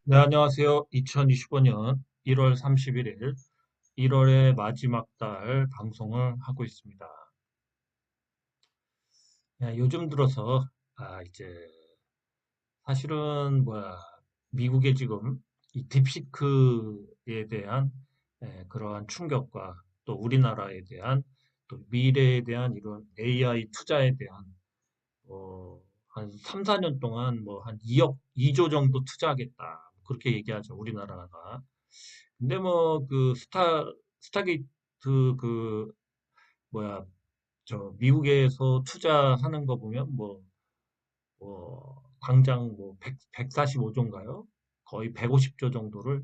네, 안녕하세요. 2025년 1월 31일, 1월의 마지막 달 방송을 하고 있습니다. 네, 요즘 들어서, 이제, 사실은, 미국에 지금 이 딥시크에 대한 그러한 충격과 또 우리나라에 대한 또 미래에 대한 이런 AI 투자에 대한, 한 3, 4년 동안 뭐 한 2억, 2조 정도 투자하겠다. 그렇게 얘기하죠, 우리나라가. 근데 뭐 그 스타게이트 그 뭐야 저 미국에서 투자하는 거 보면 당장 뭐 145조인가요? 거의 150조 정도를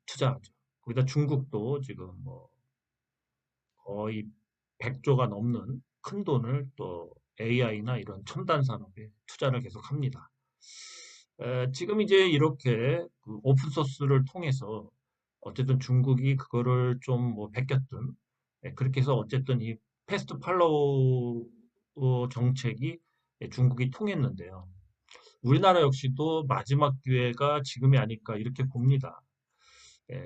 투자하죠. 거기다 중국도 지금 뭐 거의 100조가 넘는 큰 돈을 또 AI나 이런 첨단 산업에 투자를 계속 합니다. 지금 이제 이렇게 그 오픈 소스를 통해서 어쨌든 중국이 그거를 좀 뭐 베꼈든 그렇게 해서 어쨌든 이 패스트 팔로우 정책이 중국이 통했는데요. 우리나라 역시도 마지막 기회가 지금이 아닐까 이렇게 봅니다.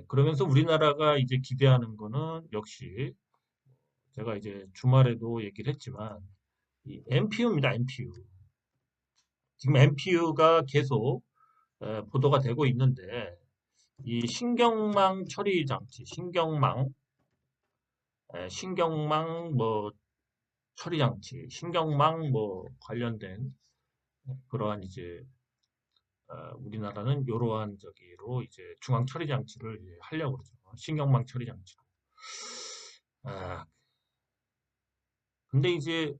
그러면서 우리나라가 이제 기대하는 거는 역시 제가 이제 주말에도 얘기를 했지만 이 NPU입니다. NPU. 지금 NPU가 계속 보도가 되고 있는데 이 신경망 처리 장치, 신경망 뭐 처리 장치, 신경망 뭐 관련된 그러한 이제 우리나라는 이러한 저기로 이제 중앙 처리 장치를 이제 하려고 그러죠. 신경망 처리 장치로. 아, 근데 이제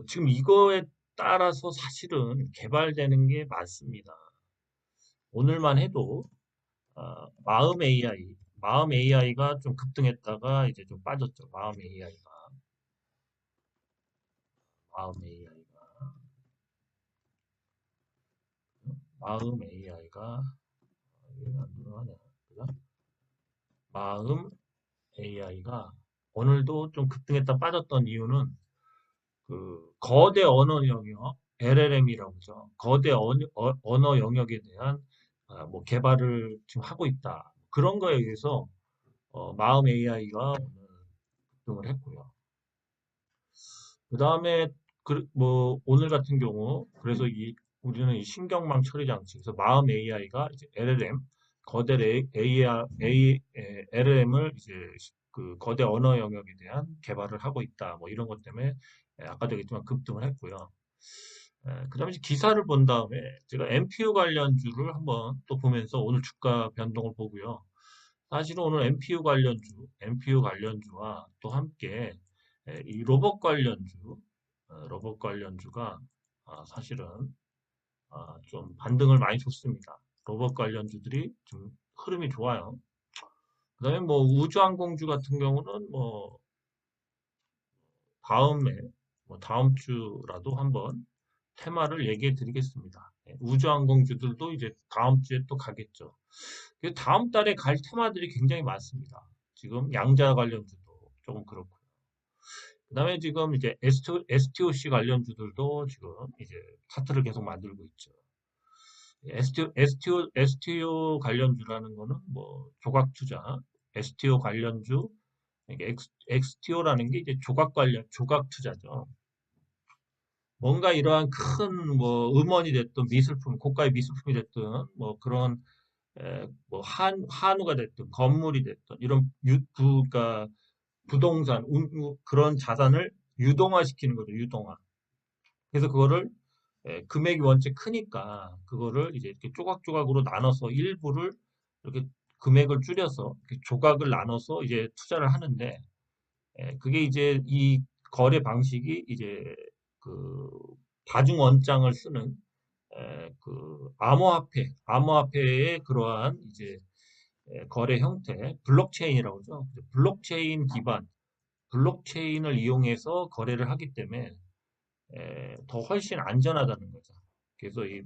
지금 이거에 따라서 사실은 개발되는 게 많습니다. 오늘만 해도 마음 AI가 좀 급등했다가 이제 좀 빠졌죠. 마음 AI가, 마음 AI가, 이게 안 들어가네. 그죠? 마음 AI가 오늘도 좀 급등했다 빠졌던 이유는 그 거대 언어 영역, LLM이라고 하죠. 거대 언어 영역에 대한 뭐 개발을 지금 하고 있다. 그런 거에 의해서 마음 AI가 오늘 급등을 했고요. 그 다음에 뭐 오늘 같은 경우 그래서 우리는 이 신경망 처리 장치 그래서 마음 AI가 이제 LLM 거대 LLM을 이제 그 거대 언어 영역에 대한 개발을 하고 있다 뭐 이런 것 때문에 아까도 얘기했지만 급등을 했고요. 그다음에 이제 기사를 본 다음에 제가 NPU 관련주를 한번 또 보면서 오늘 주가 변동을 보고요. 사실은 오늘 NPU 관련주와 또 함께 이 로봇 관련주가 사실은 좀 반등을 많이 줬습니다. 로봇 관련주들이 좀 흐름이 좋아요. 그다음에 뭐 우주항공주 같은 경우는 뭐 다음에 뭐 다음 주라도 한번 테마를 얘기해 드리겠습니다. 우주항공주들도 이제 다음 주에 또 가겠죠. 다음 달에 갈 테마들이 굉장히 많습니다. 지금 양자 관련주도 조금 그렇고요. 그다음에 지금 이제 STOC 관련주들도 지금 이제 차트를 계속 만들고 있죠. STO 관련주라는 거는 뭐 조각 투자, STO 관련주, 이게 XTO라는 게 이제 조각 투자죠. 뭔가 이러한 큰 뭐 음원이 됐든 미술품, 고가의 미술품이 됐든 뭐 그런 뭐 한우가 됐든 건물이 됐든 이런 그러니까 부동산, 그런 자산을 유동화시키는 거죠, 유동화. 그래서 그거를 금액이 원체 크니까 그거를 이제 이렇게 조각조각으로 나눠서 일부를 이렇게 금액을 줄여서 이렇게 조각을 나눠서 이제 투자를 하는데 그게 이제 이 거래 방식이 이제 그 다중 원장을 쓰는 그 암호화폐의 그러한 이제 거래 형태, 블록체인이라고 하죠. 블록체인을 이용해서 거래를 하기 때문에 더 훨씬 안전하다는 거죠. 그래서 이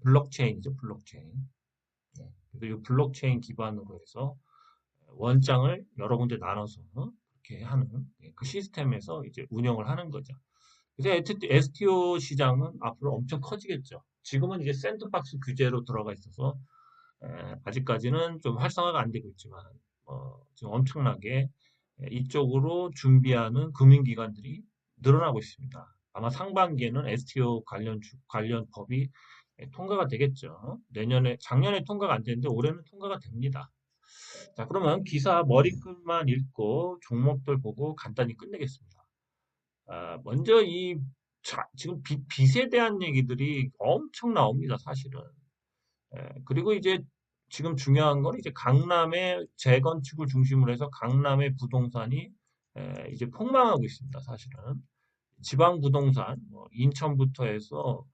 블록체인이죠, 블록체인. 그래서 이 블록체인 기반으로 해서 원장을 여러 군데 나눠서 이렇게 하는 그 시스템에서 이제 운영을 하는 거죠. 그래서 STO 시장은 앞으로 엄청 커지겠죠. 지금은 이제 샌드박스 규제로 들어가 있어서 아직까지는 좀 활성화가 안 되고 있지만 지금 엄청나게 이쪽으로 준비하는 금융기관들이 늘어나고 있습니다. 아마 상반기에는 STO 관련 법이 통과가 되겠죠. 작년에 통과가 안 됐는데 올해는 통과가 됩니다. 자, 그러면 기사 머리글만 읽고 종목들 보고 간단히 끝내겠습니다. 먼저 지금 빚에 대한 얘기들이 엄청 나옵니다, 사실은. 그리고 이제 지금 중요한 건 이제 강남의 재건축을 중심으로 해서 강남의 부동산이 이제 폭망하고 있습니다, 사실은. 지방 부동산, 뭐 인천부터 해서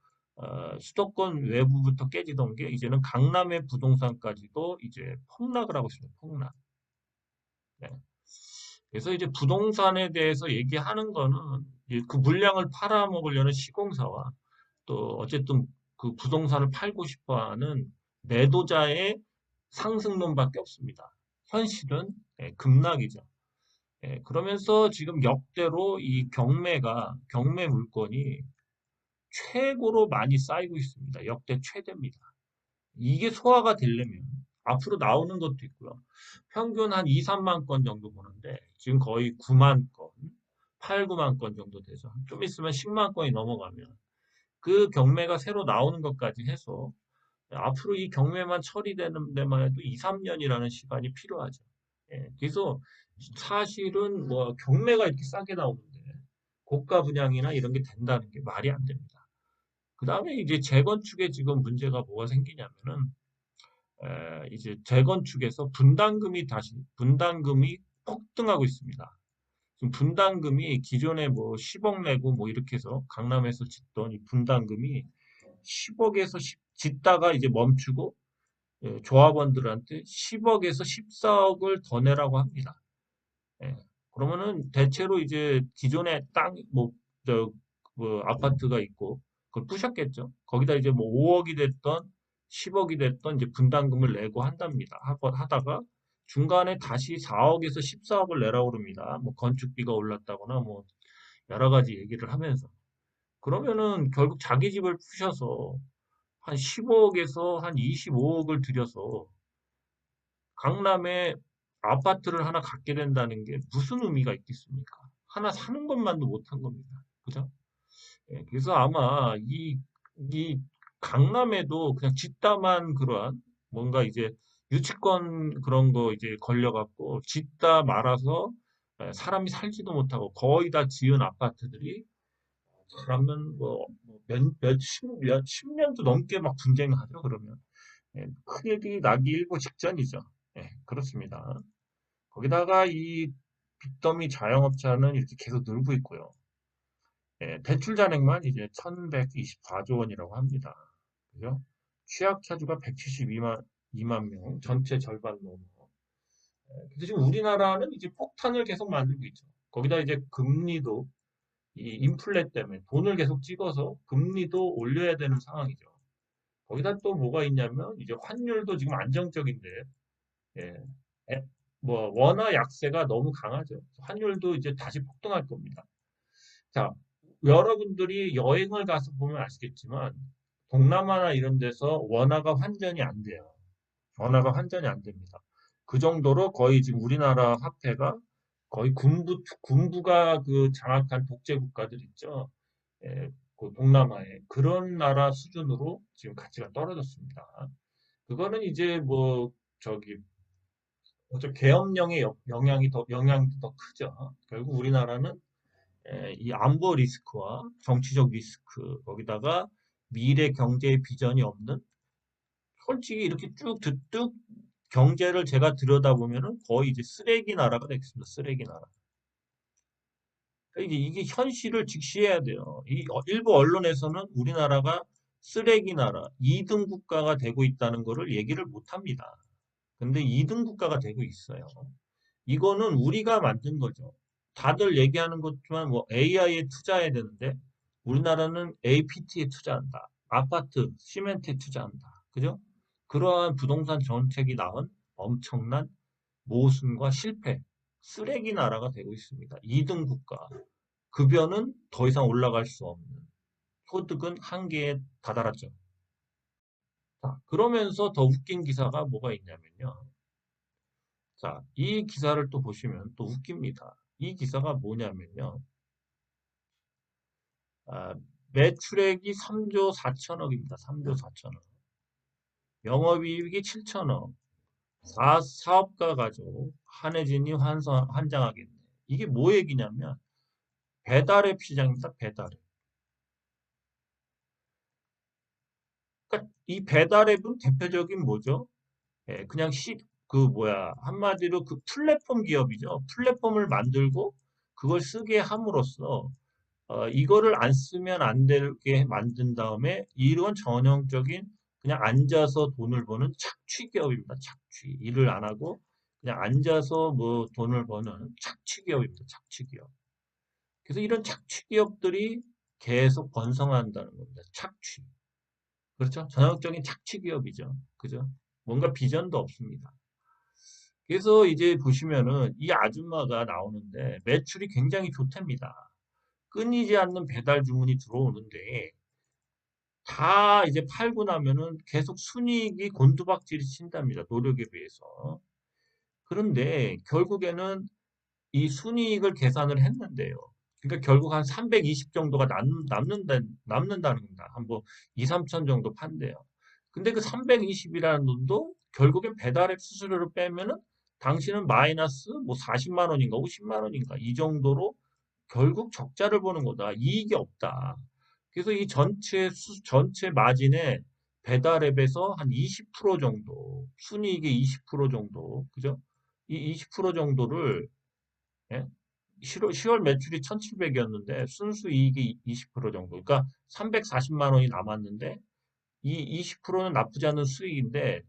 수도권 외부부터 깨지던 게 이제는 강남의 부동산까지도 이제 폭락을 하고 있습니다. 폭락. 네. 그래서 이제 부동산에 대해서 얘기하는 거는 이제 그 물량을 팔아먹으려는 시공사와 또 어쨌든 그 부동산을 팔고 싶어하는 매도자의 상승론밖에 없습니다. 현실은 급락이죠. 그러면서 지금 역대로 이 경매 물건이 최고로 많이 쌓이고 있습니다. 역대 최대입니다. 이게 소화가 되려면 앞으로 나오는 것도 있고요. 평균 한 2, 3만 건 정도 보는데 지금 거의 9만 건, 8, 9만 건 정도 되죠. 좀 있으면 10만 건이 넘어가면 그 경매가 새로 나오는 것까지 해서 앞으로 이 경매만 처리되는 데만 해도 2, 3년이라는 시간이 필요하죠. 그래서 사실은 뭐 경매가 이렇게 싸게 나오는데 고가 분양이나 이런 게 된다는 게 말이 안 됩니다. 그 다음에 이제 재건축에 지금 문제가 뭐가 생기냐면은 이제 재건축에서 분담금이 폭등하고 있습니다. 지금 분담금이 기존에 뭐 10억 내고 뭐 이렇게 해서 강남에서 짓던 이 분담금이 10억에서 짓다가 이제 멈추고 조합원들한테 10억에서 14억을 더 내라고 합니다. 예. 그러면은 대체로 이제 기존에 뭐 아파트가 있고 그걸 부셨겠죠. 거기다 이제 뭐 5억이 됐던 10억이 됐던 이제 분담금을 내고 한답니다. 하다가 중간에 다시 4억에서 14억을 내라고 그럽니다. 뭐 건축비가 올랐다거나 뭐 여러 가지 얘기를 하면서. 그러면은 결국 자기 집을 부셔서 한 15억에서 한 25억을 들여서 강남에 아파트를 하나 갖게 된다는 게 무슨 의미가 있겠습니까? 하나 사는 것만도 못한 겁니다. 그죠? 그래서 아마 이 강남에도 그냥 짓다만 그러한 뭔가 이제 유치권 그런 거 이제 걸려갖고 짓다 말아서 사람이 살지도 못하고 거의 다 지은 아파트들이 그러면 십 년도 넘게 막 분쟁하죠, 그러면. 큰일이 나기 일보 직전이죠. 그렇습니다. 거기다가 이 빚더미 자영업자는 이렇게 계속 늘고 있고요. 대출 잔액만 이제 1124조 원이라고 합니다. 그죠? 취약차주가 172만 명, 전체 절반 넘어. 그래서 지금 우리나라는 이제 폭탄을 계속 만들고 있죠. 거기다 이제 금리도 이 인플레 때문에 돈을 계속 찍어서 금리도 올려야 되는 상황이죠. 거기다 또 뭐가 있냐면 이제 환율도 지금 안정적인데 예, 뭐 원화 약세가 너무 강하죠. 환율도 이제 다시 폭등할 겁니다. 자, 여러분들이 여행을 가서 보면 아시겠지만 동남아나 이런 데서 원화가 환전이 안 돼요. 원화가 환전이 안 됩니다. 그 정도로 거의 지금 우리나라 화폐가 거의 군부가 그 장악한 독재 국가들 있죠. 그 동남아에 그런 나라 수준으로 지금 가치가 떨어졌습니다. 그거는 이제 뭐 저기 계엄령의 영향이 더 크죠. 결국 우리나라는 이 안보 리스크와 정치적 리스크 거기다가 미래 경제의 비전이 없는 솔직히 이렇게 쭉 경제를 제가 들여다보면은 거의 이제 쓰레기 나라가 되겠습니다. 쓰레기 나라. 그러니까 이게 현실을 직시해야 돼요. 일부 언론에서는 우리나라가 쓰레기 나라, 2등 국가가 되고 있다는 것을 얘기를 못 합니다. 근데 2등 국가가 되고 있어요. 이거는 우리가 만든 거죠. 다들 얘기하는 것지만 뭐 AI에 투자해야 되는데 우리나라는 APT에 투자한다. 아파트, 시멘트에 투자한다. 그죠? 그러한 부동산 정책이 낳은 엄청난 모순과 실패, 쓰레기 나라가 되고 있습니다. 2등 국가. 급여는 더 이상 올라갈 수 없는. 소득은 한계에 다다랐죠. 자, 그러면서 더 웃긴 기사가 뭐가 있냐면요. 자, 이 기사를 또 보시면 또 웃깁니다. 이 기사가 뭐냐면요. 아, 매출액이 3조 4천억입니다. 3조 4천억. 영업이익이 7천억. 사업가 가족 한혜진이 환장하겠네. 이게 뭐 얘기냐면 배달앱 시장입니다. 배달앱. 그러니까 이 배달앱은 대표적인 뭐죠? 예, 그냥 한마디로 그 플랫폼 기업이죠. 플랫폼을 만들고 그걸 쓰게 함으로써 이거를 안 쓰면 안 되게 만든 다음에 이런 전형적인 그냥 앉아서 돈을 버는 착취 기업입니다. 착취. 일을 안 하고 그냥 앉아서 뭐 돈을 버는 착취 기업입니다. 착취 기업. 그래서 이런 착취 기업들이 계속 번성한다는 겁니다. 착취. 그렇죠? 전형적인 착취 기업이죠. 그죠? 뭔가 비전도 없습니다. 그래서 이제 보시면은 이 아줌마가 나오는데 매출이 굉장히 좋답니다. 끊이지 않는 배달 주문이 들어오는데 다 이제 팔고 나면은 계속 순이익이 곤두박질이 친답니다. 노력에 비해서. 그런데 결국에는 이 순이익을 계산을 했는데요. 그러니까 결국 한 320 정도가 남는다는 겁니다. 한 뭐 2, 3천 정도 판대요. 근데 그 320이라는 돈도 결국엔 배달앱 수수료를 빼면은 당신은 마이너스 뭐 40만 원인가 50만 원인가 이 정도로 결국 적자를 보는 거다. 이익이 없다. 그래서 이 전체 마진의 배달앱에서 한 20% 정도, 순이익의 20% 정도, 그죠? 이 20% 정도를, 예? 10월 매출이 1,700이었는데 순수이익이 20% 정도. 그러니까 340만 원이 남았는데 이 20%는 나쁘지 않은 수익인데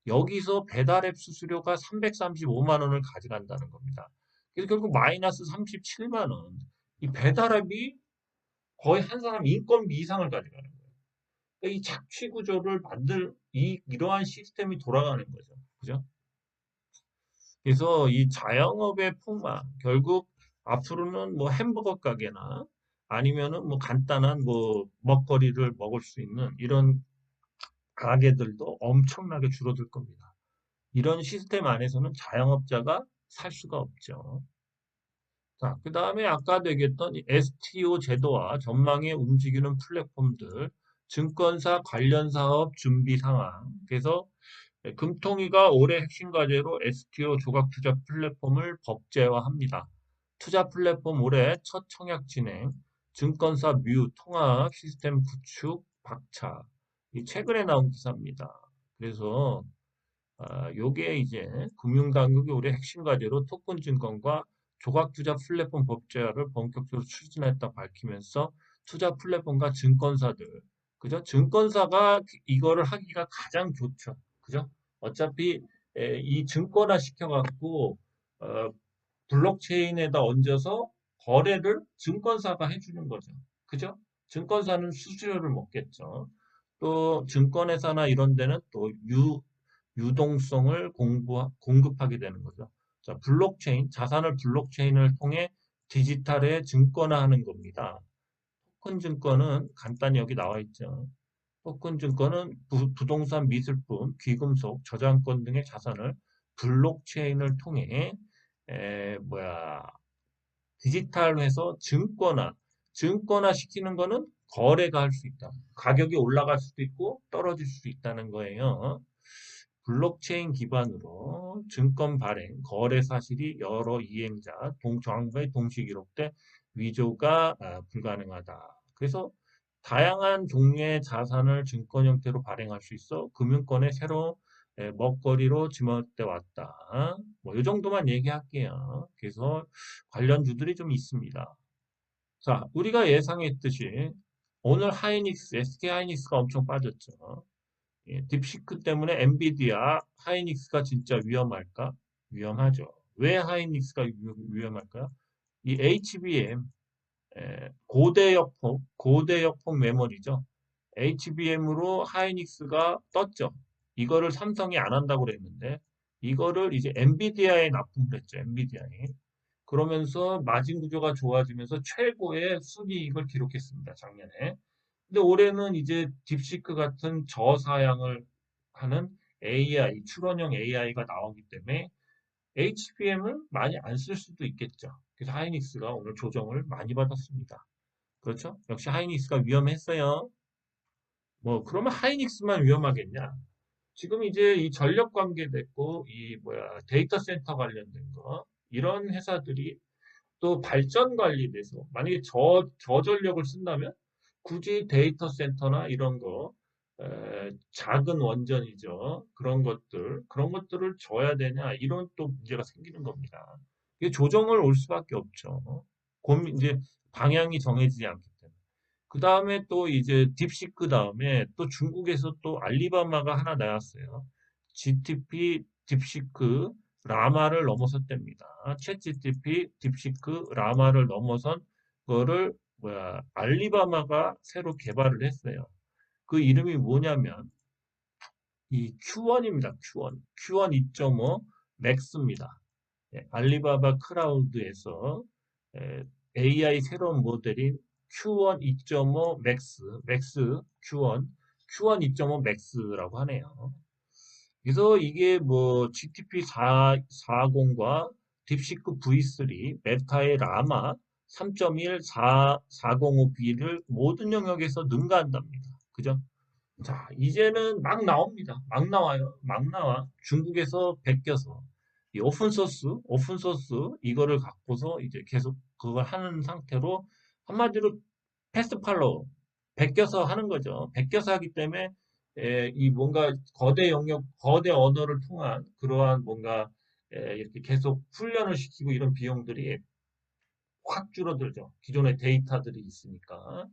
여기서 배달앱 수수료가 335만 원을 가져간다는 겁니다. 그래서 결국 마이너스 37만 원. 이 배달앱이 거의 한 사람 인건비 이상을 가져가는 거예요. 그러니까 이 착취 구조를 이러한 시스템이 돌아가는 거죠. 그죠? 그래서 이 자영업의 폭망, 결국 앞으로는 뭐 햄버거 가게나 아니면은 뭐 간단한 뭐 먹거리를 먹을 수 있는 이런 가게들도 엄청나게 줄어들 겁니다. 이런 시스템 안에서는 자영업자가 살 수가 없죠. 자, 그 다음에 아까도 얘기했던 이 STO 제도와 전망에 움직이는 플랫폼들, 증권사 관련 사업 준비 상황. 그래서 금통위가 올해 핵심 과제로 STO 조각 투자 플랫폼을 법제화합니다. 투자 플랫폼 올해 첫 청약 진행, 증권사 통합 시스템 구축 박차. 이 최근에 나온 기사입니다. 그래서 요게 이제 금융당국이 올해 핵심 과제로 토큰 증권과 조각투자 플랫폼 법제화를 본격적으로 추진했다 밝히면서 투자 플랫폼과 증권사들, 그죠? 증권사가 이거를 하기가 가장 좋죠. 그죠? 어차피 이 증권화 시켜갖고 어, 블록체인에다 얹어서 거래를 증권사가 해주는 거죠. 그죠? 증권사는 수수료를 먹겠죠. 또 증권회사나 이런 데는 또 유동성을 공급하게 되는 거죠. 자, 자산을 블록체인을 통해 디지털에 증권화하는 겁니다. 토큰 증권은 간단히 여기 나와 있죠. 토큰 증권은 부동산 미술품, 귀금속, 저작권 등의 자산을 블록체인을 통해 디지털해서 증권화 시키는 거는 거래가 할 수 있다. 가격이 올라갈 수도 있고 떨어질 수도 있다는 거예요. 블록체인 기반으로 증권 발행, 거래 사실이 여러 이행자, 정부의 동시 기록돼 위조가 불가능하다. 그래서 다양한 종류의 자산을 증권 형태로 발행할 수 있어 금융권의 새로운 먹거리로 지멋대 왔다. 뭐 이 정도만 얘기할게요. 그래서 관련주들이 좀 있습니다. 자, 우리가 예상했듯이 오늘 SK 하이닉스가 엄청 빠졌죠. 예, 딥시크 때문에 엔비디아, 하이닉스가 진짜 위험할까? 위험하죠. 왜 하이닉스가 위험할까요? 이 HBM, 고대역폭 메모리죠. HBM으로 하이닉스가 떴죠. 이거를 삼성이 안 한다고 그랬는데, 이거를 이제 엔비디아에 납품을 했죠. 엔비디아에. 그러면서 마진 구조가 좋아지면서 최고의 순이익을 기록했습니다. 작년에. 근데 올해는 이제 딥시크 같은 저사양을 하는 AI, 추론형 AI가 나오기 때문에 HBM을 많이 안 쓸 수도 있겠죠. 그래서 하이닉스가 오늘 조정을 많이 받았습니다. 그렇죠? 역시 하이닉스가 위험했어요. 뭐 그러면 하이닉스만 위험하겠냐? 지금 이제 이 전력 관계 됐고 이 뭐야 데이터 센터 관련된 거 이런 회사들이 또 발전 관리돼서 만약에 저전력을 쓴다면 굳이 데이터 센터나 이런 거 작은 원전이죠. 그런 것들을 줘야 되냐 이런 또 문제가 생기는 겁니다. 이게 조정을 올 수밖에 없죠. 이제 방향이 정해지지 않기 때문에. 그 다음에 또 이제 딥시크 다음에 또 중국에서 또 알리바마가 하나 나왔어요. GTP, 딥시크, 라마를 넘어섰답니다. 챗 GTP, 딥시크, 라마를 넘어선 거를 뭐야 알리바마가 새로 개발을 했어요. 그 이름이 뭐냐면 이 Q1입니다. Q1. Q1 2.5 맥스입니다. 예, 알리바바 클라우드에서 AI 새로운 모델인 Q1 2.5 맥스 Q1 2.5 맥스라고 하네요. 그래서 이게 뭐 GTP 440과 딥시크 V3, 메타의 라마 3.1, 405B를 모든 영역에서 능가한답니다. 그죠? 자, 이제는 막 나옵니다. 막 나와요. 막 나와. 중국에서 베껴서. 이 오픈소스 이거를 갖고서 이제 계속 그걸 하는 상태로 한마디로 패스트 팔로우, 베껴서 하는 거죠. 베껴서 하기 때문에 이 뭔가 거대 영역, 거대 언어를 통한 그러한 뭔가 이렇게 계속 훈련을 시키고 이런 비용들이 확 줄어들죠. 기존의 데이터들이 있으니까.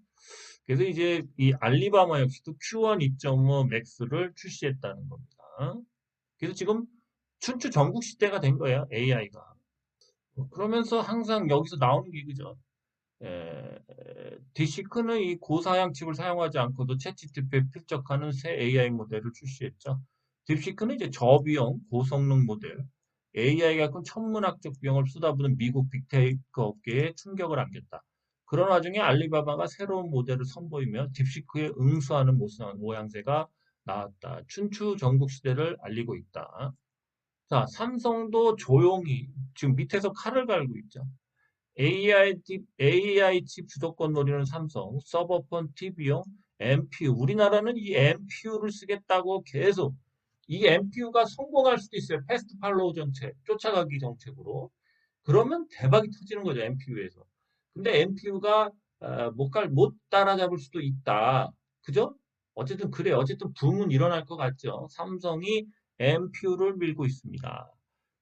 그래서 이제 이 알리바마 역시도 Q1 2.5 맥스를 출시했다는 겁니다. 그래서 지금 춘추 전국 시대가 된 거예요, AI가. 그러면서 항상 여기서 나오는 게 그죠. 디시크는 이 고사양 칩을 사용하지 않고도 챗GPT에 필적하는 새 AI 모델을 출시했죠. 딥시크는 이제 저비용, 고성능 모델, AI가 큰 천문학적 비용을 쏟아부은 미국 빅테이크 업계에 충격을 안겼다. 그런 와중에 알리바바가 새로운 모델을 선보이며 딥시크에 응수하는 모양새가 나왔다. 춘추 전국 시대를 알리고 있다. 자, 삼성도 조용히 지금 밑에서 칼을 갈고 있죠. AI 칩 주도권 노리는 삼성, 서버폰 TV용 MPU. 우리나라는 이 MPU를 쓰겠다고 계속 이 MPU가 성공할 수도 있어요. 패스트 팔로우 정책, 쫓아가기 정책으로. 그러면 대박이 터지는 거죠, MPU에서. 근데 MPU가 못 따라잡을 수도 있다. 그죠? 어쨌든 그래. 어쨌든 붐은 일어날 것 같죠. 삼성이 MPU를 밀고 있습니다.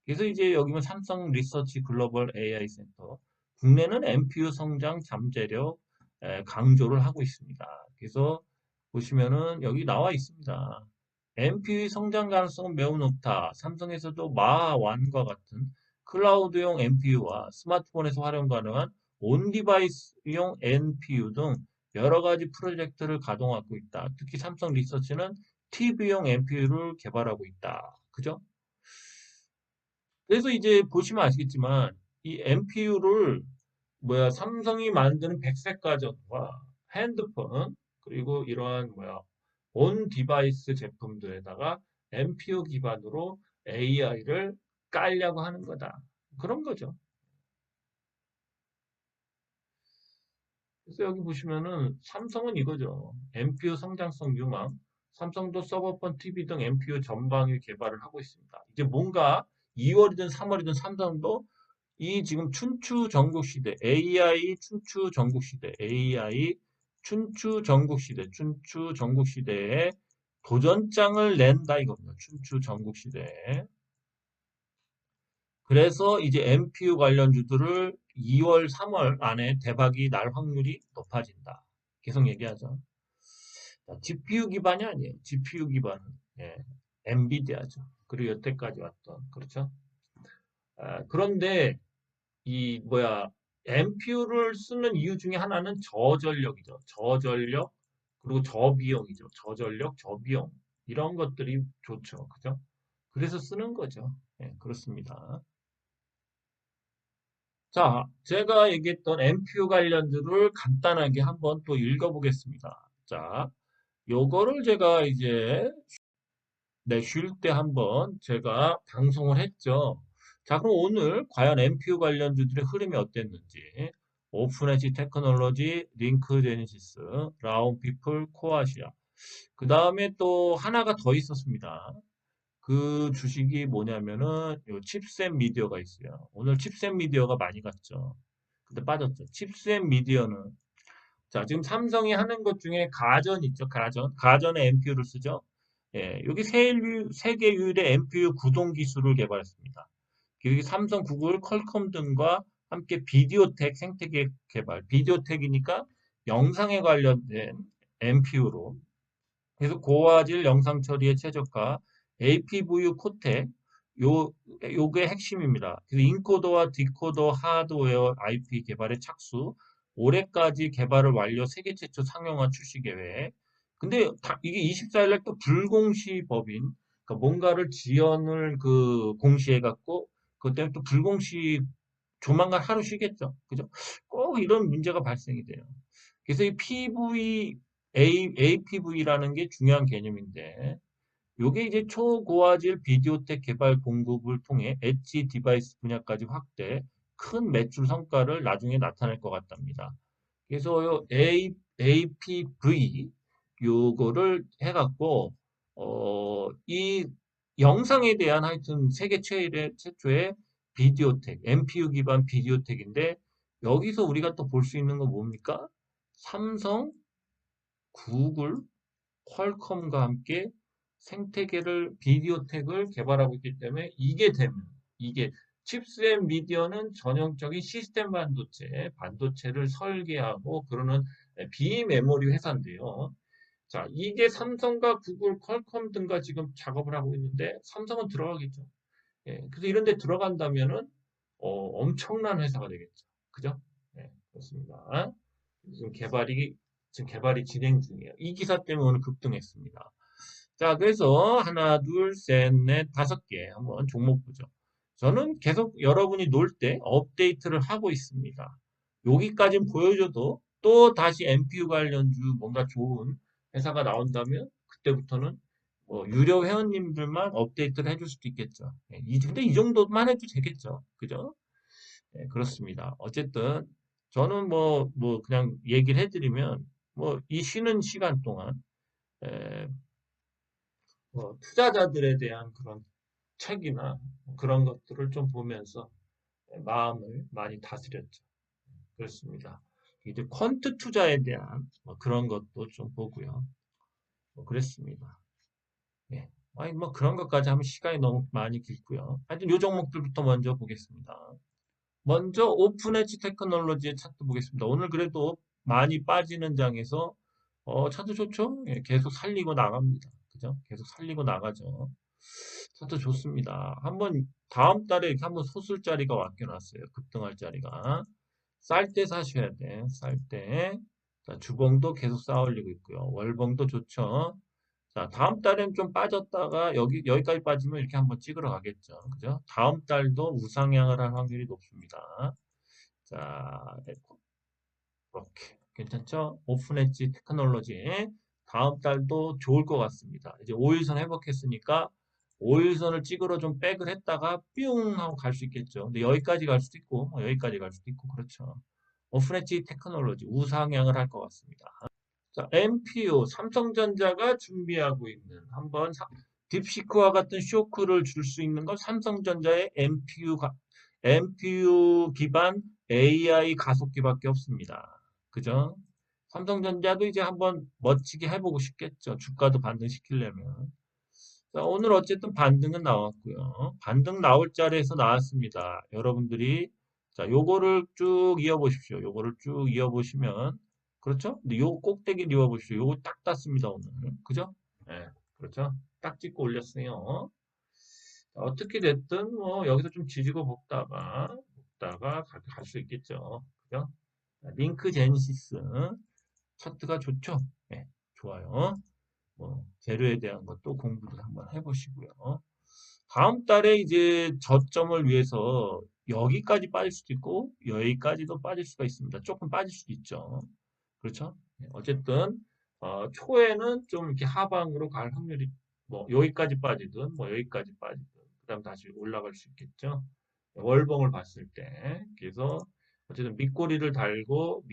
그래서 이제 여기면 삼성 리서치 글로벌 AI 센터. 국내는 MPU 성장 잠재력 강조를 하고 있습니다. 그래서 보시면은 여기 나와 있습니다. MPU의 성장 가능성은 매우 높다. 삼성에서도 마완과 같은 클라우드용 MPU와 스마트폰에서 활용 가능한 온디바이스용 NPU 등 여러 가지 프로젝트를 가동하고 있다. 특히 삼성 리서치는 TV용 MPU를 개발하고 있다. 그죠? 그래서 이제 보시면 아시겠지만 이 MPU를 삼성이 만드는 백색 가전과 핸드폰 그리고 이러한 온 디바이스 제품들에다가 MPU 기반으로 AI를 깔려고 하는 거다. 그런 거죠. 그래서 여기 보시면은 삼성은 이거죠. MPU 성장성 유망. 삼성도 서버폰 TV 등 MPU 전방위 개발을 하고 있습니다. 이제 뭔가 2월이든 3월이든 삼성도 이 지금 춘추 전국 시대, AI 춘추 전국 시대, AI 춘추 전국 시대에 도전장을 낸다 이겁니다. 춘추 전국 시대에. 그래서 이제 MPU 관련주들을 2월, 3월 안에 대박이 날 확률이 높아진다. 계속 얘기하죠. GPU 기반이 아니에요. GPU 기반은 예, 엔비디아죠. 그리고 여태까지 왔던 그렇죠. 그런데 이 MPU를 쓰는 이유 중에 하나는 저전력이죠. 저전력 그리고 저비용이죠. 저전력, 저비용 이런 것들이 좋죠. 그죠? 그래서 쓰는 거죠. 예, 그렇습니다. 자, 제가 얘기했던 MPU 관련주를 간단하게 한번 또 읽어보겠습니다. 자, 요거를 제가 이제 네, 쉴 때 한번 제가 방송을 했죠. 자, 그럼 오늘 과연 MPU 관련주들의 흐름이 어땠는지. 오픈엣지 테크놀로지, 링크 제니시스, 라운피플, 코아시아. 그 다음에 또 하나가 더 있었습니다. 그 주식이 뭐냐면은 요 칩셋 미디어가 있어요. 오늘 칩셋 미디어가 많이 갔죠. 근데 빠졌죠. 칩셋 미디어는 자, 지금 삼성이 하는 것 중에 가전 있죠. 가전. 가전에 MPU를 쓰죠. 예, 여기 세계 유일의 MPU 구동 기술을 개발했습니다. 여기 삼성, 구글, 퀄컴 등과 함께 비디오텍 생태계 개발. 비디오텍이니까 영상에 관련된 MPU로 그래서 고화질 영상 처리에 최적화, APVU 코텍, 요게 핵심입니다. 그래서 인코더와 디코더 하드웨어 IP 개발에 착수, 올해까지 개발을 완료, 세계 최초 상용화 출시 계획. 근데 이게 24일 날 또 불공시 법인, 그러니까 뭔가를 지연을 공시해 갖고, 그것 때문에 또 불공시 조만간 하루 쉬겠죠. 그죠? 꼭 이런 문제가 발생이 돼요. 그래서 이 APV라는 게 중요한 개념인데, 요게 이제 초고화질 비디오텍 개발 공급을 통해 엣지 디바이스 분야까지 확대, 큰 매출 성과를 나중에 나타낼 것 같답니다. 그래서 요 APV 요거를 해갖고 이 영상에 대한 하여튼 세계 최초의 비디오텍, MPU 기반 비디오텍인데 여기서 우리가 또 볼 수 있는 건 뭡니까? 삼성, 구글, 퀄컴과 함께 생태계를 비디오텍을 개발하고 있기 때문에 이게 되면 이게 칩셋 미디어는 전형적인 시스템 반도체를 설계하고 그러는 비메모리 회사인데요. 자, 이게 삼성과 구글, 퀄컴 등과 지금 작업을 하고 있는데 삼성은 들어가겠죠. 예, 그래서 이런 데 들어간다면은 엄청난 회사가 되겠죠. 그죠? 예, 그렇습니다. 지금 개발이 진행 중이에요. 이 기사 때문에 오늘 급등했습니다. 자, 그래서 하나, 둘, 셋, 넷, 다섯 개 한번 종목 보죠. 저는 계속 여러분이 놀 때 업데이트를 하고 있습니다. 여기까지는 보여줘도 또 다시 MPU 관련주 뭔가 좋은 회사가 나온다면 그때부터는 유료 회원님들만 업데이트를 해줄 수도 있겠죠. 예, 근데 이 정도만 해도 되겠죠. 그죠? 예, 그렇습니다. 어쨌든 저는 그냥 얘기를 해드리면 이 쉬는 시간 동안 에, 투자자들에 대한 그런 책이나 그런 것들을 좀 보면서 마음을 많이 다스렸죠. 그렇습니다. 이제 퀀트 투자에 대한 그런 것도 좀 보고요. 그랬습니다. 예. 아니, 그런 것까지 하면 시간이 너무 많이 길고요. 하여튼 요 종목들부터 먼저 보겠습니다. 먼저 오픈엣지 테크놀로지의 차트 보겠습니다. 오늘 그래도 많이 빠지는 장에서 차트 좋죠? 예, 계속 살리고 나갑니다. 그죠? 계속 살리고 나가죠. 차트 좋습니다. 한번 다음 달에 이렇게 한번 소술 자리가 맡겨놨어요. 급등할 자리가. 쌀 때 사셔야 돼. 쌀 때. 자, 주봉도 계속 쌓아 올리고 있고요. 월봉도 좋죠. 자, 다음 달엔 좀 빠졌다가 여기까지 빠지면 이렇게 한번 찍으러 가겠죠. 그죠? 다음 달도 우상향을 할 확률이 높습니다. 자, 이렇게. 괜찮죠? 오픈 엣지 테크놀로지. 다음 달도 좋을 것 같습니다. 이제 5일선 회복했으니까 5일선을 찍으러 좀 백을 했다가 뿅 하고 갈 수 있겠죠. 근데 여기까지 갈 수도 있고, 여기까지 갈 수도 있고, 그렇죠. 오픈 엣지 테크놀로지 우상향을 할 것 같습니다. 자, MPU 삼성전자가 준비하고 있는 한번 딥시크와 같은 쇼크를 줄 수 있는 건 삼성전자의 MPU 기반 AI 가속기밖에 없습니다. 그죠? 삼성전자도 이제 한번 멋지게 해보고 싶겠죠. 주가도 반등시키려면. 자, 오늘 어쨌든 반등은 나왔고요. 반등 나올 자리에서 나왔습니다. 여러분들이 자, 요거를 쭉 이어보십시오. 요거를 쭉 이어보시면 그렇죠? 근데 요 꼭대기를 이어보십시오. 요거 딱 땄습니다, 오늘. 그죠? 네, 그렇죠? 딱 찍고 올렸어요. 자, 어떻게 됐든 여기서 좀 지지고 볶다가 갈 수 있겠죠. 그죠? 자, 링크 제니시스 차트가 좋죠? 네, 좋아요. 재료에 대한 것도 공부를 한번 해보시고요. 다음 달에 이제 저점을 위해서 여기까지 빠질 수도 있고 여기까지도 빠질 수가 있습니다. 조금 빠질 수도 있죠. 그렇죠? 네, 어쨌든 초에는 좀 이렇게 하방으로 갈 확률이 뭐 여기까지 빠지든 뭐 여기까지 빠지든 그다음 다시 올라갈 수 있겠죠. 월봉을 봤을 때 그래서 어쨌든 밑꼬리를 달고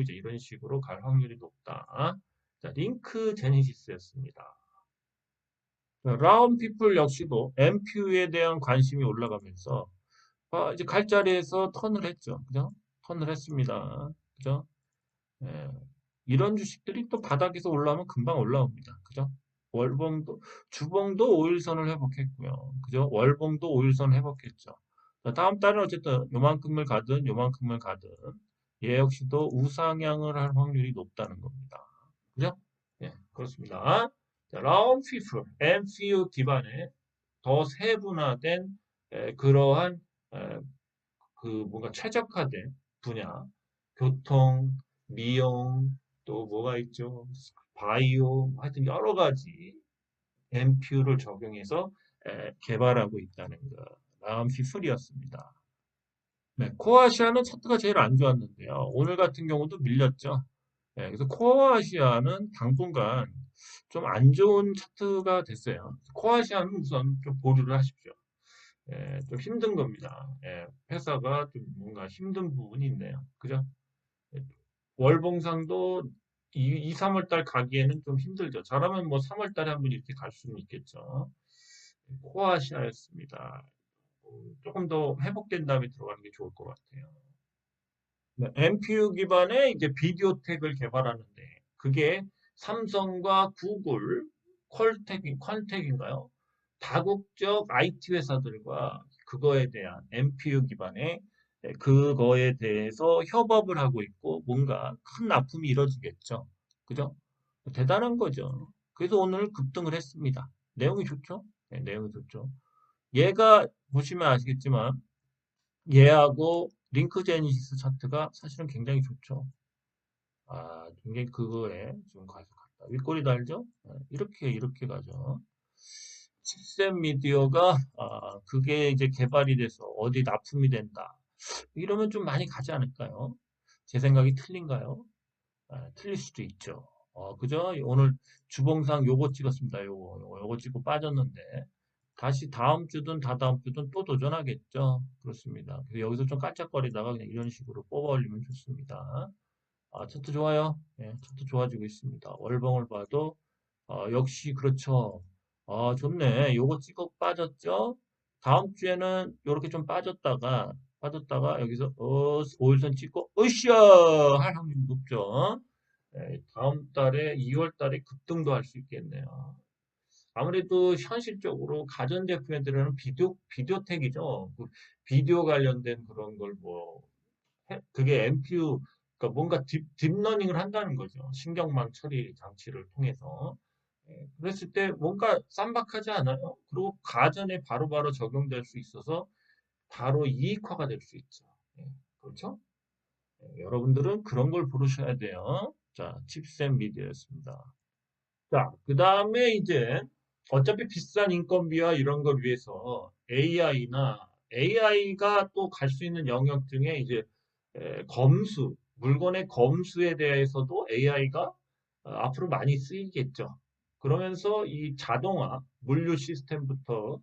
이제 이런 식으로 갈 확률이 높다. 자, 링크 제니시스였습니다. 라운 피플 역시도 MQ에 대한 관심이 올라가면서 이제 칼자리에서 턴을 했죠. 그죠? 턴을 했습니다. 그죠? 예, 이런 주식들이 또 바닥에서 올라오면 금방 올라옵니다. 그죠? 월봉도, 주봉도 5일선을 회복했고요. 그죠? 월봉도 5일선 회복했죠. 자, 다음 달은 어쨌든 요만큼을 가든 얘 역시도 우상향을 할 확률이 높다는 겁니다. 그죠? 예, 그렇습니다. 자, 라운 피플, MCU 기반의 더 세분화된 그러한 에, 뭔가 최적화된 분야, 교통, 미용, 또 뭐가 있죠? 바이오, 하여튼 여러 가지 MPU를 적용해서 개발하고 있다는 거. 다음 피플이었습니다. 네, 코아시아는 차트가 제일 안 좋았는데요. 오늘 같은 경우도 밀렸죠. 네, 그래서 코아시아는 당분간 좀 안 좋은 차트가 됐어요. 코아시아는 우선 좀 보류를 하십시오. 좀 힘든 겁니다. 회사가 좀 뭔가 힘든 부분이 있네요. 그죠? 예, 월봉상도 3월 달 가기에는 좀 힘들죠. 잘하면 뭐 3월 달에 한번 이렇게 갈 수는 있겠죠. 코아시아였습니다. 조금 더 회복된 다음에 들어가는 게 좋을 것 같아요. 네, MPU 기반의 이제 비디오 텍을 개발하는데 그게 삼성과 구글, 퀄텍인가요? 다국적 IT 회사들과 그거에 대한 MPU 기반의 그거에 대해서 협업을 하고 있고 뭔가 큰 납품이 이뤄지겠죠. 그죠? 대단한 거죠. 그래서 오늘 급등을 했습니다. 내용이 좋죠? 네, 내용이 좋죠. 얘가 보시면 아시겠지만 얘하고 링크 제니시스 차트가 사실은 굉장히 좋죠. 굉장히 그거에 좀 가서 갔다. 윗꼬리 달죠? 이렇게 가죠. 칩셋 미디어가 그게 이제 개발이 돼서 어디 납품이 된다. 이러면 좀 많이 가지 않을까요? 제 생각이 틀린가요? 틀릴 수도 있죠. 그죠? 오늘 주봉상 요거 찍었습니다. 요거 찍고 빠졌는데 다시 다음 주든 다다음 주든 또 도전하겠죠. 그렇습니다. 그래서 여기서 좀 깔짝거리다가 그냥 이런 식으로 뽑아 올리면 좋습니다. 차트 좋아요. 예, 차트 좋아지고 있습니다. 월봉을 봐도 역시 그렇죠. 좋네. 요거 찍어 빠졌죠. 다음 주에는 요렇게 좀 빠졌다가 여기서 5일선 찍고 으쌰 할 확률이 높죠. 다음 달에 2월 달에 급등도 할 수 있겠네요. 아무래도 현실적으로 가전제품에 들어는 비디오텍이죠. 그 비디오 관련된 그런 걸 뭐, 그게 MPU, 그러니까 뭔가 딥러닝을 한다는 거죠. 신경망 처리 장치를 통해서. 그랬을 때 뭔가 쌈박하지 않아요? 그리고 가전에 바로바로 적용될 수 있어서 바로 이익화가 될 수 있죠. 예, 그렇죠? 여러분들은 그런 걸 고르셔야 돼요. 자, 칩셋 미디어였습니다. 자, 그 다음에 이제 어차피 비싼 인건비와 이런 걸 위해서 AI가 또 갈 수 있는 영역 중에 이제 물건의 검수에 대해서도 AI가 앞으로 많이 쓰이겠죠. 그러면서 이 자동화, 물류 시스템부터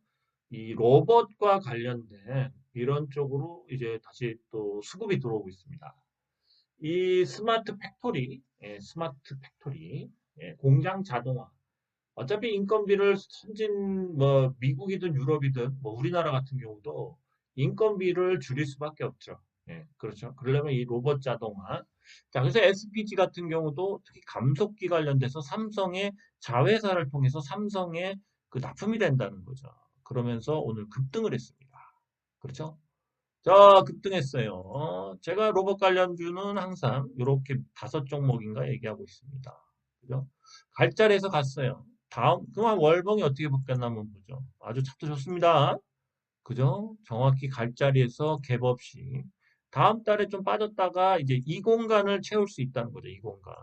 이 로봇과 관련된 이런 쪽으로 이제 다시 또 수급이 들어오고 있습니다. 이 스마트 팩토리, 공장 자동화. 어차피 인건비를 뭐 미국이든 유럽이든 뭐 우리나라 같은 경우도 인건비를 줄일 수밖에 없죠. 그렇죠. 그러려면 이 로봇 자동화. 자, 그래서 SPG 같은 경우도 특히 감속기 관련돼서 삼성의 자회사를 통해서 삼성에 그 납품이 된다는 거죠. 그러면서 오늘 급등을 했습니다. 그렇죠? 자, 급등했어요. 제가 로봇 관련주는 항상 이렇게 5종목인가 얘기하고 있습니다. 그죠? 갈자리에서 갔어요. 그만 월봉이 어떻게 바뀌었나 한번 보죠. 아주 차트 좋습니다. 그죠? 정확히 갈자리에서 갭 없이. 다음 달에 좀 빠졌다가 이제 이 공간을 채울 수 있다는 거죠. 이 공간.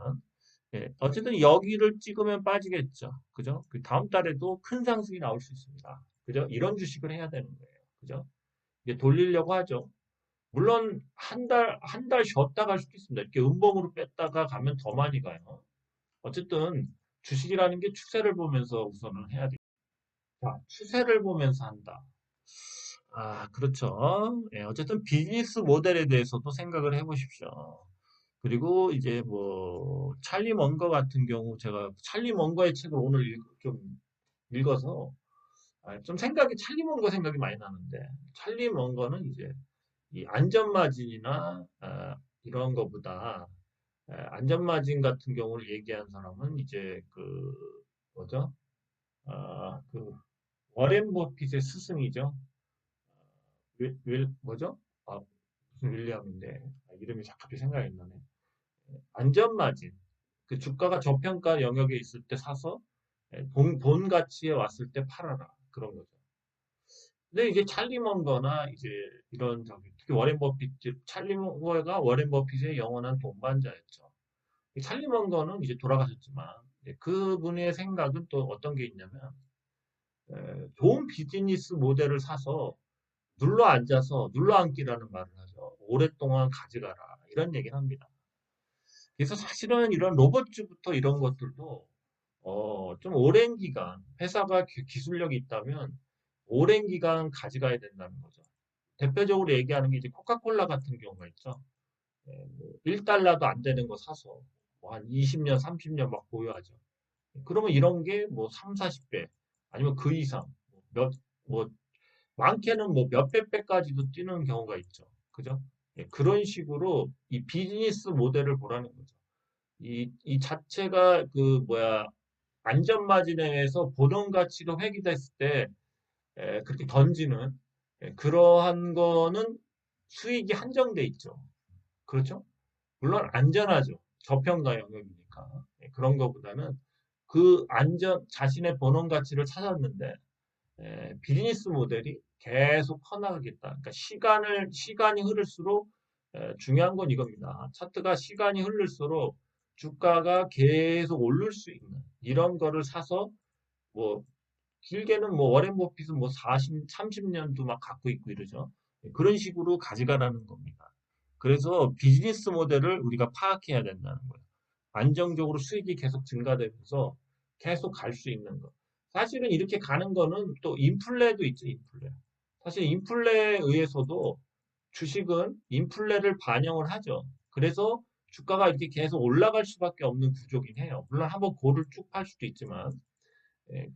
어쨌든 여기를 찍으면 빠지겠죠. 그죠? 그 다음 달에도 큰 상승이 나올 수 있습니다. 그죠? 이런 주식을 해야 되는 거예요. 그죠? 이제 돌리려고 하죠. 물론 한 달 쉬었다 갈 수도 있습니다. 이렇게 음봉으로 뺐다가 가면 더 많이 가요. 어쨌든 주식이라는 게 추세를 보면서 우선은 해야 돼. 자, 추세를 보면서 한다. 아, 그렇죠. 예, 어쨌든 비즈니스 모델에 대해서도 생각을 해보십시오. 그리고 이제 뭐 찰리 먼거 같은 경우 제가 찰리 먼거의 책을 오늘 좀 읽어서 좀 생각이 찰리 먼거 생각이 많이 나는데 찰리 먼거는 이제 이 안전마진이나 이런 거보다 안전마진 같은 경우를 얘기한 사람은 이제 그 뭐죠? 그 워렌 버핏의 스승이죠. 뭐죠? 아, 무슨 윌리엄인데 이름이 갑자기 생각이 안 나네. 안전마진. 그 주가가 저평가 영역에 있을 때 사서 본 가치에 왔을 때 팔아라. 그런 거죠. 근데 이제 찰리 먼거나 이제 이런 저기 특히 워렌 버핏, 찰리 먼거가 워렌 버핏의 영원한 동반자였죠. 찰리 먼거는 이제 돌아가셨지만 그분의 생각은 또 어떤 게 있냐면 좋은 비즈니스 모델을 사서 눌러 앉아서 눌러 앉기라는 말을 하죠. 오랫동안 가져가라 이런 얘기를 합니다. 그래서 사실은 이런 로봇주부터 이런 것들도 좀 오랜 기간 회사가 기술력이 있다면 오랜 기간 가져가야 된다는 거죠. 대표적으로 얘기하는 게 이제 코카콜라 같은 경우가 있죠. 뭐 1달러도 안 되는 거 사서 뭐한 20년, 30년 막 보유하죠. 그러면 이런 게 뭐 3, 40배 아니면 그 이상 뭐 많게는 뭐 몇백 배까지도 뛰는 경우가 있죠. 그죠? 그런 식으로 이 비즈니스 모델을 보라는 거죠. 이 자체가 그 뭐야 안전마진에 의해서 보는 가치가 회귀됐을 때 그렇게 던지는 그러한 거는 수익이 한정돼 있죠. 그렇죠? 물론 안전하죠. 저평가 영역이니까. 그런 거보다는 그 자신의 본원 가치를 찾았는데 비즈니스 모델이 계속 커나가겠다. 그러니까 시간이 흐를수록 중요한 건 이겁니다. 차트가 시간이 흐를수록 주가가 계속 오를 수 있는 이런 거를 사서 뭐 길게는 뭐 워렌 버핏은 뭐 40, 30년도 막 갖고 있고 이러죠. 그런 식으로 가져가라는 겁니다. 그래서 비즈니스 모델을 우리가 파악해야 된다는 거예요. 안정적으로 수익이 계속 증가되면서 계속 갈 수 있는 거. 사실은 이렇게 가는 거는 또 인플레도 있죠, 인플레. 사실 인플레에 의해서도 주식은 인플레를 반영을 하죠. 그래서 주가가 이렇게 계속 올라갈 수밖에 없는 구조긴 해요. 물론 한번 고를 쭉 팔 수도 있지만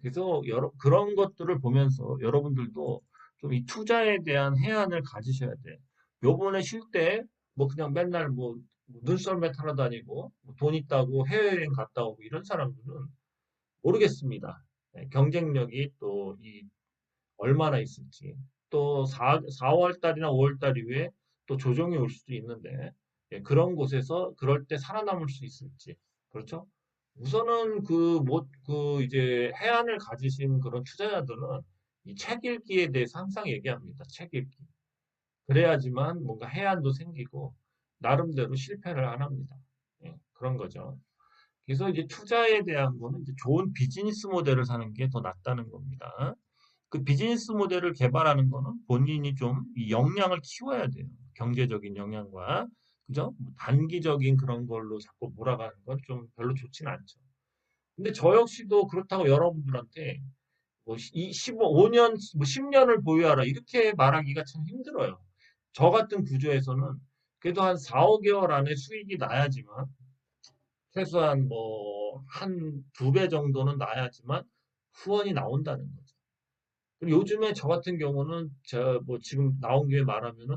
그래서 그런 것들을 보면서 여러분들도 좀 이 투자에 대한 해안을 가지셔야 돼. 요번에 쉴 때 뭐 그냥 맨날 뭐 눈썰매 타러 다니고 뭐돈 있다고 해외여행 갔다 오고 이런 사람들은 모르겠습니다. 경쟁력이 또 얼마나 있을지. 또 4월 달이나 5월 달 이후에 또 조정이 올 수도 있는데 그런 곳에서 그럴 때 살아남을 수 있을지. 그렇죠? 우선은 이제 해안을 가지신 그런 투자자들은 이 책 읽기에 대해서 항상 얘기합니다. 책 읽기. 그래야지만 뭔가 해안도 생기고 나름대로 실패를 안 합니다. 그런 거죠. 그래서 이제 투자에 대한 거는 이제 좋은 비즈니스 모델을 사는 게 더 낫다는 겁니다. 그 비즈니스 모델을 개발하는 거는 본인이 좀 이 역량을 키워야 돼요. 경제적인 역량과 그죠? 뭐 단기적인 그런 걸로 자꾸 몰아가는 건 좀 별로 좋지는 않죠. 근데 저 역시도 그렇다고 여러분들한테 뭐 5년, 뭐 10년을 보유하라 이렇게 말하기가 참 힘들어요. 저 같은 구조에서는 그래도 한 4, 5개월 안에 수익이 나야지만 최소한 뭐 한 두 배 정도는 나야지만 후원이 나온다는 거죠. 그리고 요즘에 저 같은 경우는 저 뭐 지금 나온 김에 말하면은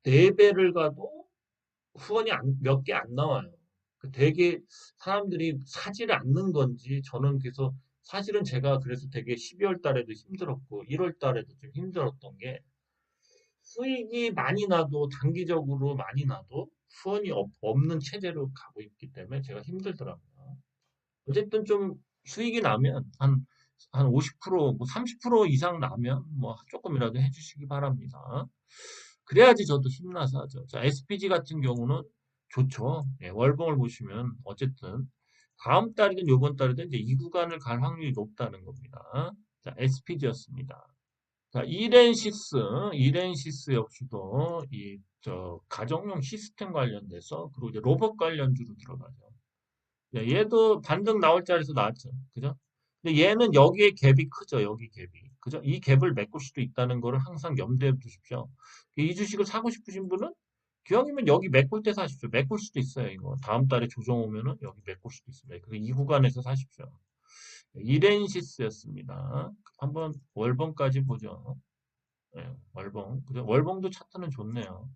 네 배를 가도 후원이 몇 개 안 나와요. 되게 사람들이 사지를 않는 건지 저는 그래서 사실은 제가 그래서 되게 12월 달에도 힘들었고 1월 달에도 좀 힘들었던 게 수익이 많이 나도 단기적으로 많이 나도 후원이 없는 체제로 가고 있기 때문에 제가 힘들더라고요. 어쨌든 좀 수익이 나면 한 50%, 뭐 30% 이상 나면 뭐 조금이라도 해주시기 바랍니다. 그래야지 저도 힘나서 하죠. 자, SPG 같은 경우는 좋죠. 예, 월봉을 보시면 어쨌든 다음 달이든 이번 달이든 이제 이 구간을 갈 확률이 높다는 겁니다. 자, SPG였습니다. 자, 이렌시스 역시도 가정용 시스템 관련돼서 그리고 이제 로봇 관련주로 들어가죠. 얘도 반등 나올 자리에서 나왔죠. 그죠? 근데 얘는 여기에 갭이 크죠. 여기 갭이. 그죠? 이 갭을 메꿀 수도 있다는 거를 항상 염두에 두십시오. 이 주식을 사고 싶으신 분은 기왕이면 여기 메꿀 때 사십시오. 메꿀 수도 있어요. 이거 다음 달에 조정 오면은 여기 메꿀 수도 있습니다. 이 구간에서 사십시오. 이렌시스였습니다. 한번 월봉까지 보죠. 네, 월봉. 그죠? 월봉도 차트는 좋네요.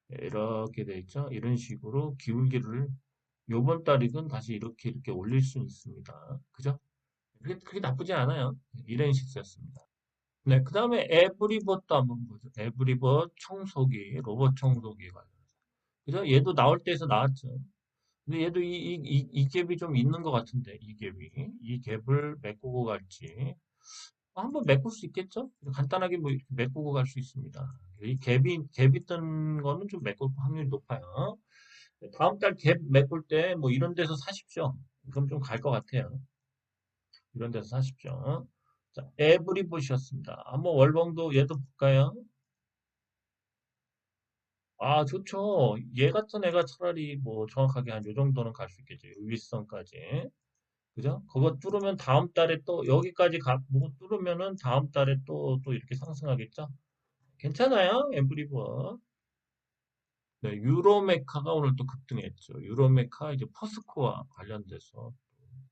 네, 이렇게 돼 있죠. 이런 식으로 기울기를 요번 달이든 다시 이렇게 올릴 수 있습니다. 그죠? 그게 나쁘지 않아요. 이런 식이었습니다. 네, 그 다음에 에브리버도 한번 보죠. 에브리버 청소기, 로봇 청소기 관련. 그죠? 얘도 나올 때에서 나왔죠. 근데 얘도 이 갭이 좀 있는 것 같은데, 이 갭이. 이 갭을 메꾸고 갈지. 한번 메꿀 수 있겠죠? 간단하게 뭐 이렇게 메꾸고 갈 수 있습니다. 이 갭이 뜬 거는 좀 메꿀 확률이 높아요. 다음 달 갭 메꿀 때 뭐 이런 데서 사십시오. 그럼 좀 갈 것 같아요. 이런 데서 사십시오. 자, 에브리 보셨습니다. 한번 월봉도 얘도 볼까요? 아, 좋죠. 얘 같은 애가 차라리 뭐 정확하게 한 요 정도는 갈 수 있겠죠. 윗선까지. 그죠? 그거 뚫으면 다음 달에 또 여기까지 뭐 뚫으면은 다음 달에 또 이렇게 상승하겠죠? 괜찮아요. 에브리버. 네, 유로메카가 오늘 또 급등했죠. 유로메카 이제 퍼스코와 관련돼서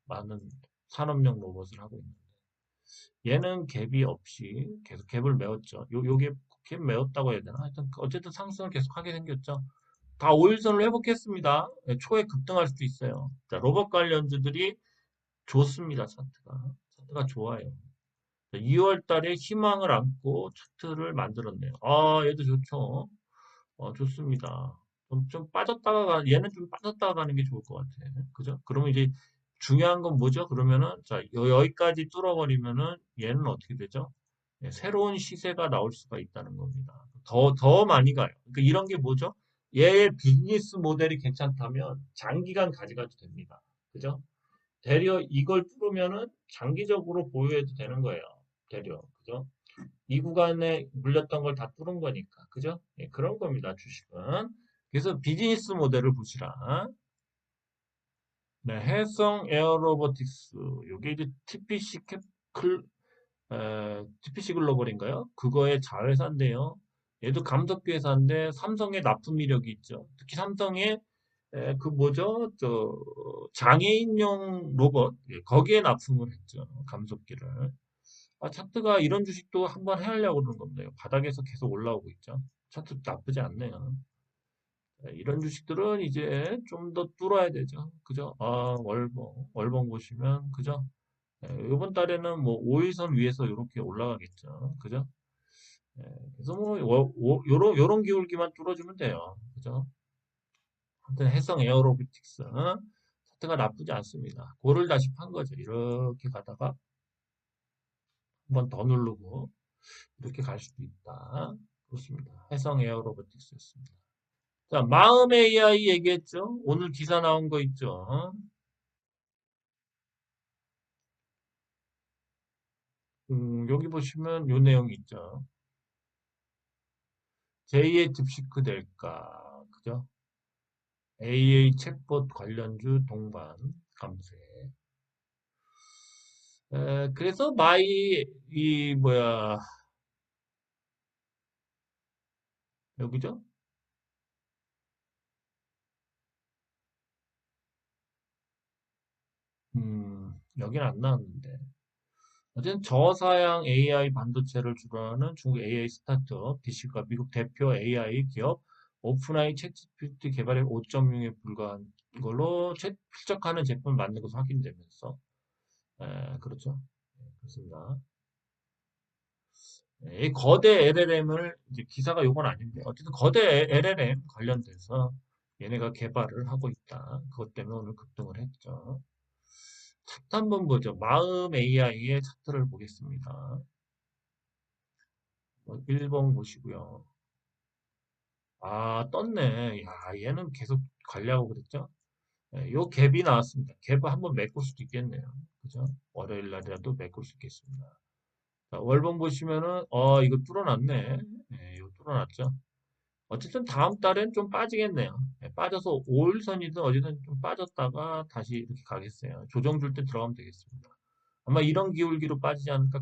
많은 산업용 로봇을 하고 있는데 얘는 갭이 없이 계속 갭을 메웠죠. 요게 갭 메웠다고 해야 되나? 하여튼 어쨌든 상승을 계속 하게 생겼죠. 다 5일선을 회복했습니다. 네, 초에 급등할 수도 있어요. 자, 로봇 관련주들이 좋습니다. 차트가 좋아요. 2월 달에 희망을 안고 차트를 만들었네요. 아, 얘도 좋죠. 좋습니다. 좀 빠졌다가 얘는 좀 빠졌다가 가는 게 좋을 것 같아. 그죠? 그러면 이제 중요한 건 뭐죠? 그러면은 자 여기까지 뚫어버리면은 얘는 어떻게 되죠? 예, 새로운 시세가 나올 수가 있다는 겁니다. 더 많이 가요. 그러니까 이런 게 뭐죠? 얘의 비즈니스 모델이 괜찮다면 장기간 가져가도 됩니다. 그죠? 대려 이걸 뚫으면은 장기적으로 보유해도 되는 거예요. 대려. 그죠? 이 구간에 물렸던 걸 다 뚫은 거니까. 그죠? 예, 그런 겁니다. 주식은. 그래서 비즈니스 모델을 보시라. 네, 해성 에어로보틱스. 요게 이제 TPC 글로벌인가요? 그거의 자회사인데요. 얘도 감독기 회사인데 삼성의 납품 이력이 있죠. 특히 삼성의 그 뭐죠? 장애인용 로봇. 예, 거기에 납품을 했죠. 감속기를. 차트가 이런 주식도 한번 해하려고 그러는 겁니다. 바닥에서 계속 올라오고 있죠. 차트 나쁘지 않네요. 이런 주식들은 이제 좀 더 뚫어야 되죠. 그죠? 월봉 보시면, 그죠? 이번 달에는 뭐 5일선 위에서 이렇게 올라가겠죠. 그죠? 예, 그래서 뭐, 요런 기울기만 뚫어주면 돼요. 그죠? 하여튼 해성 에어로비틱스, 차트가 나쁘지 않습니다. 고를 다시 판 거죠. 이렇게 가다가 한번 더 누르고, 이렇게 갈 수도 있다. 그렇습니다. 해성 에어로보틱스였습니다. 자, 마음 AI 얘기했죠? 오늘 기사 나온 거 있죠? 여기 보시면 요 내용 있죠? 제2의 딥시크 될까? 그죠? AA 챗봇 관련주 동반 감세. 그래서 뭐야, 여기죠? 여긴 안 나왔는데. 어쨌든 저사양 AI 반도체를 주도하는 중국 AI 스타트업 DC가 미국 대표 AI 기업 오픈AI 챗GPT 개발에 5.0에 불과한 걸로 필적하는 제품을 만든 것으로 확인되면서 그렇죠. 그렇습니다. 이 거대 LLM을 이제 기사가 요건 아닌데 어쨌든 거대 LLM 관련돼서 얘네가 개발을 하고 있다. 그것 때문에 오늘 급등을 했죠. 차트 한번 보죠. 마음 AI의 차트를 보겠습니다. 1번 보시고요. 아, 떴네. 야, 얘는 계속 관리하고 그랬죠? 요 갭이 나왔습니다. 갭을 한번 메꿀 수도 있겠네요. 그죠? 월요일 날이라도 메꿀 수 있겠습니다. 자, 월봉 보시면은, 이거 뚫어놨네. 이거 뚫어놨죠? 어쨌든 다음 달엔 좀 빠지겠네요. 예, 빠져서 5일선이든 어디든 좀 빠졌다가 다시 이렇게 가겠어요. 조정 줄 때 들어가면 되겠습니다. 아마 이런 기울기로 빠지지 않을까